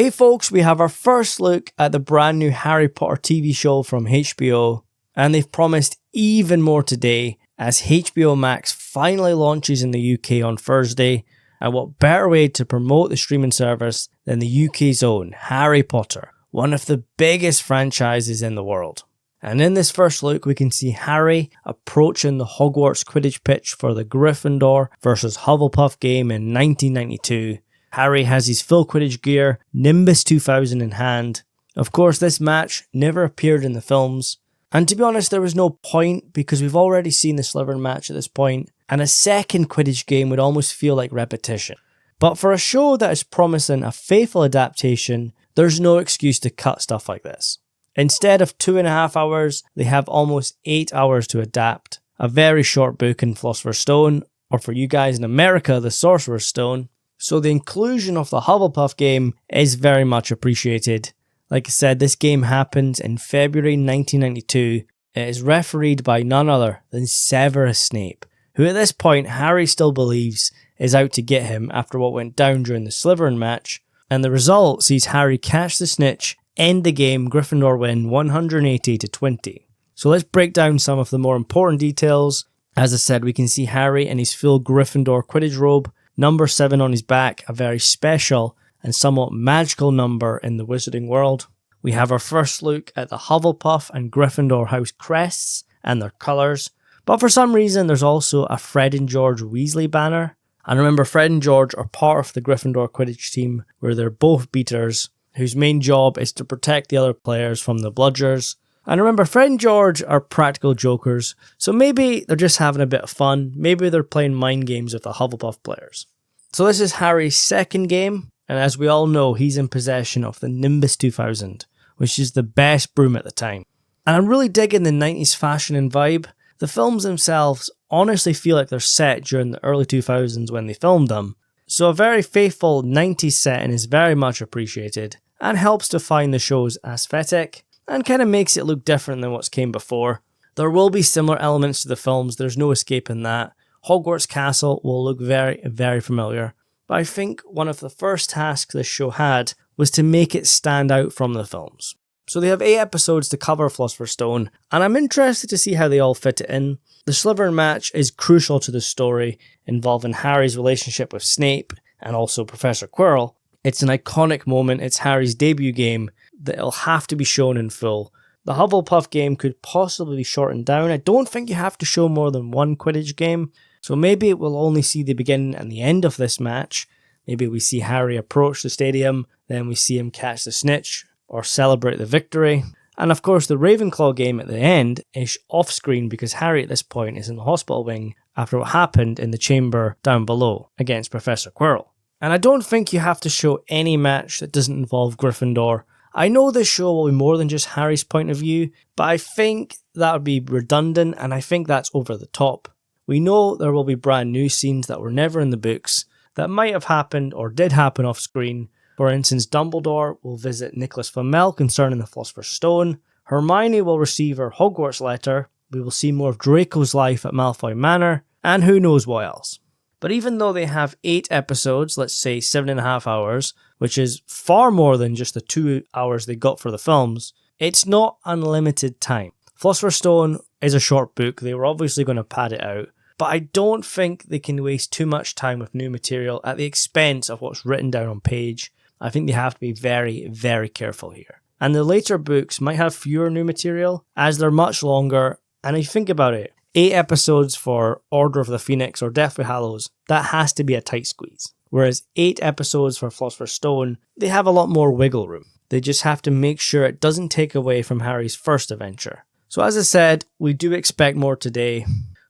Hey folks, we have our first look at the brand new Harry Potter TV show from HBO, and they've promised even more today as HBO Max finally launches in the UK on Thursday, and what better way to promote the streaming service than the UK's own Harry Potter, one of the biggest franchises in the world. And in this first look, we can see Harry approaching the Hogwarts Quidditch pitch for the Gryffindor versus Hufflepuff game in 1992. Harry has his full Quidditch gear, Nimbus 2000 in hand. Of course, this match never appeared in the films, and to be honest, there was no point because we've already seen the Slytherin match at this point, and a second Quidditch game would almost feel like repetition. But for a show that is promising a faithful adaptation, there's no excuse to cut stuff like this. Instead of 2.5 hours, they have almost 8 hours to adapt. A very short book in Philosopher's Stone, or for you guys in America, the Sorcerer's Stone. So the inclusion of the Hufflepuff game is very much appreciated. Like I said, this game happens in February 1992. It is refereed by none other than Severus Snape, who at this point Harry still believes is out to get him after what went down during the Slytherin match, and the result sees Harry catch the snitch, end the game, Gryffindor win 180-20. So let's break down some of the more important details. As I said, we can see Harry in his full Gryffindor Quidditch robe, number 7 on his back, a very special and somewhat magical number in the wizarding world. We have our first look at the Hufflepuff and Gryffindor house crests and their colours, but for some reason there's also a Fred and George Weasley banner. And remember, Fred and George are part of the Gryffindor Quidditch team where they're both beaters, whose main job is to protect the other players from the bludgers. And remember, Fred and George are practical jokers, so maybe they're just having a bit of fun, maybe they're playing mind games with the Hufflepuff players. So this is Harry's second game, and as we all know, he's in possession of the Nimbus 2000, which is the best broom at the time. And I'm really digging the 90s fashion and vibe. The films themselves honestly feel like they're set during the early 2000s when they filmed them, so a very faithful 90s setting is very much appreciated, and helps define the show's aesthetic, and kind of makes it look different than what's came before. There will be similar elements to the films, there's no escaping that. Hogwarts Castle will look very, very familiar, but I think one of the first tasks this show had was to make it stand out from the films. So they have 8 episodes to cover Philosopher's Stone, and I'm interested to see how they all fit it in. The Slytherin match is crucial to the story, involving Harry's relationship with Snape and also Professor Quirrell. It's an iconic moment, it's Harry's debut game, that it'll have to be shown in full. The Hufflepuff game could possibly be shortened down. I don't think you have to show more than one Quidditch game, so maybe we'll only see the beginning and the end of this match. Maybe we see Harry approach the stadium, then we see him catch the snitch, or celebrate the victory. And of course the Ravenclaw game at the end is off screen because Harry at this point is in the hospital wing after what happened in the chamber down below against Professor Quirrell. And I don't think you have to show any match that doesn't involve Gryffindor. I know this show will be more than just Harry's point of view, but I think that would be redundant and I think that's over the top. We know there will be brand new scenes that were never in the books that might have happened or did happen off screen. For instance, Dumbledore will visit Nicholas Flamel concerning the Philosopher's Stone. Hermione will receive her Hogwarts letter. We will see more of Draco's life at Malfoy Manor, and who knows what else. But even though they have 8 episodes, let's say 7.5 hours, which is far more than just the 2 hours they got for the films, it's not unlimited time. Philosopher's Stone is a short book, they were obviously going to pad it out, but I don't think they can waste too much time with new material at the expense of what's written down on page. I think they have to be very, very careful here. And the later books might have fewer new material, as they're much longer, and if you think about it, 8 episodes for Order of the Phoenix or Deathly Hallows, that has to be a tight squeeze. Whereas 8 episodes for Philosopher's Stone, they have a lot more wiggle room. They just have to make sure it doesn't take away from Harry's first adventure. So as I said, we do expect more today.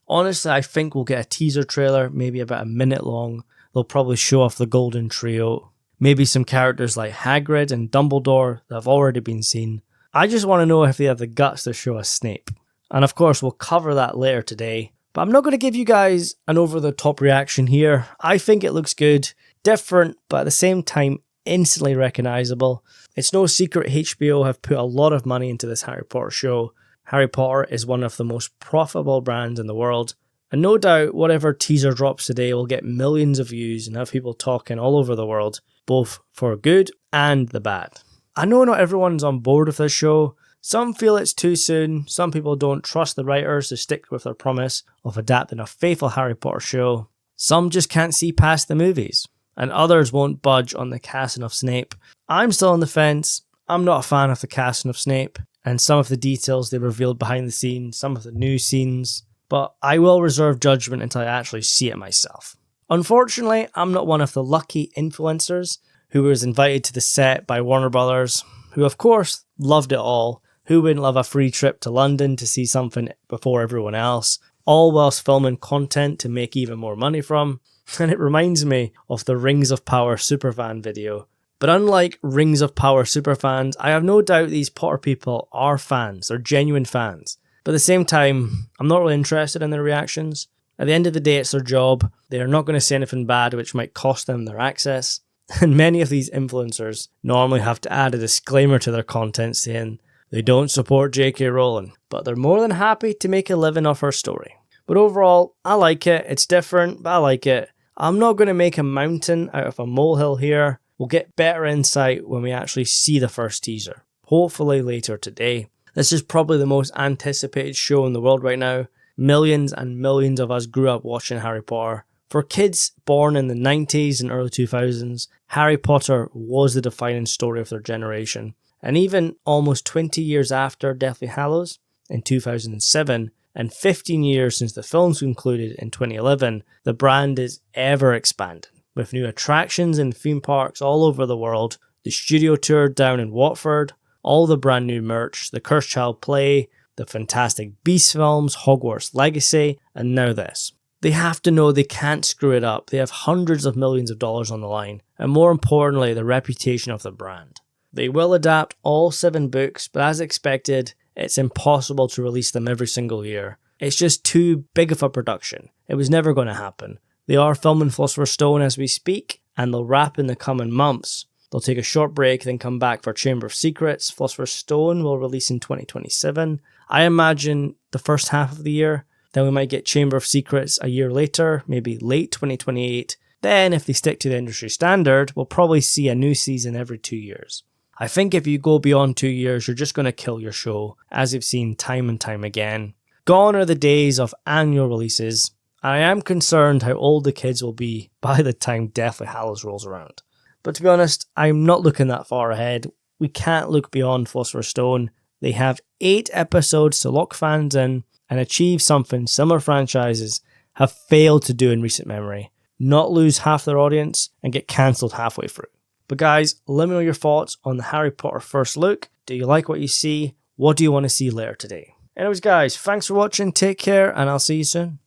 Honestly, I think we'll get a teaser trailer, maybe about a minute long. They'll probably show off the Golden Trio. Maybe some characters like Hagrid and Dumbledore that have already been seen. I just want to know if they have the guts to show us Snape. And of course, we'll cover that later today. But I'm not going to give you guys an over-the-top reaction here. I think it looks good, different, but at the same time, instantly recognisable. It's no secret HBO have put a lot of money into this Harry Potter show. Harry Potter is one of the most profitable brands in the world. And no doubt, whatever teaser drops today will get millions of views and have people talking all over the world, both for good and the bad. I know not everyone's on board with this show. Some feel it's too soon, some people don't trust the writers to stick with their promise of adapting a faithful Harry Potter show. Some just can't see past the movies, and others won't budge on the casting of Snape. I'm still on the fence. I'm not a fan of the casting of Snape, and some of the details they revealed behind the scenes, some of the new scenes, but I will reserve judgment until I actually see it myself. Unfortunately, I'm not one of the lucky influencers who was invited to the set by Warner Brothers, who of course loved it all. Who wouldn't love a free trip to London to see something before everyone else, all whilst filming content to make even more money from? And it reminds me of the Rings of Power superfan video. But unlike Rings of Power superfans, I have no doubt these Potter people are fans, they're genuine fans. But at the same time, I'm not really interested in their reactions. At the end of the day, it's their job. They are not going to say anything bad which might cost them their access. And many of these influencers normally have to add a disclaimer to their content saying they don't support J.K. Rowling, but they're more than happy to make a living off her story. But overall, I like it. It's different, but I like it. I'm not going to make a mountain out of a molehill here. We'll get better insight when we actually see the first teaser, hopefully later today. This is probably the most anticipated show in the world right now. Millions and millions of us grew up watching Harry Potter. For kids born in the 90s and early 2000s, Harry Potter was the defining story of their generation. And even almost 20 years after Deathly Hallows in 2007, and 15 years since the films concluded in 2011, the brand is ever expanding, with new attractions and theme parks all over the world, the studio tour down in Watford, all the brand new merch, the Cursed Child play, the Fantastic Beasts films, Hogwarts Legacy, and now this. They have to know they can't screw it up. They have hundreds of millions of dollars on the line, and more importantly, the reputation of the brand. They will adapt all 7 books, but as expected, it's impossible to release them every single year. It's just too big of a production. It was never going to happen. They are filming Philosopher's Stone as we speak, and they'll wrap in the coming months. They'll take a short break, then come back for Chamber of Secrets. Philosopher's Stone will release in 2027. I imagine the first half of the year. Then we might get Chamber of Secrets a year later, maybe late 2028. Then, if they stick to the industry standard, we'll probably see a new season every 2 years. I think if you go beyond 2 years, you're just going to kill your show, as we've seen time and time again. Gone are the days of annual releases. I am concerned how old the kids will be by the time Deathly Hallows rolls around. But to be honest, I'm not looking that far ahead. We can't look beyond Philosopher's Stone. They have 8 episodes to lock fans in and achieve something similar franchises have failed to do in recent memory. Not lose half their audience and get cancelled halfway through. But guys, let me know your thoughts on the Harry Potter first look. Do you like what you see? What do you want to see later today? Anyways guys, thanks for watching, take care, and I'll see you soon.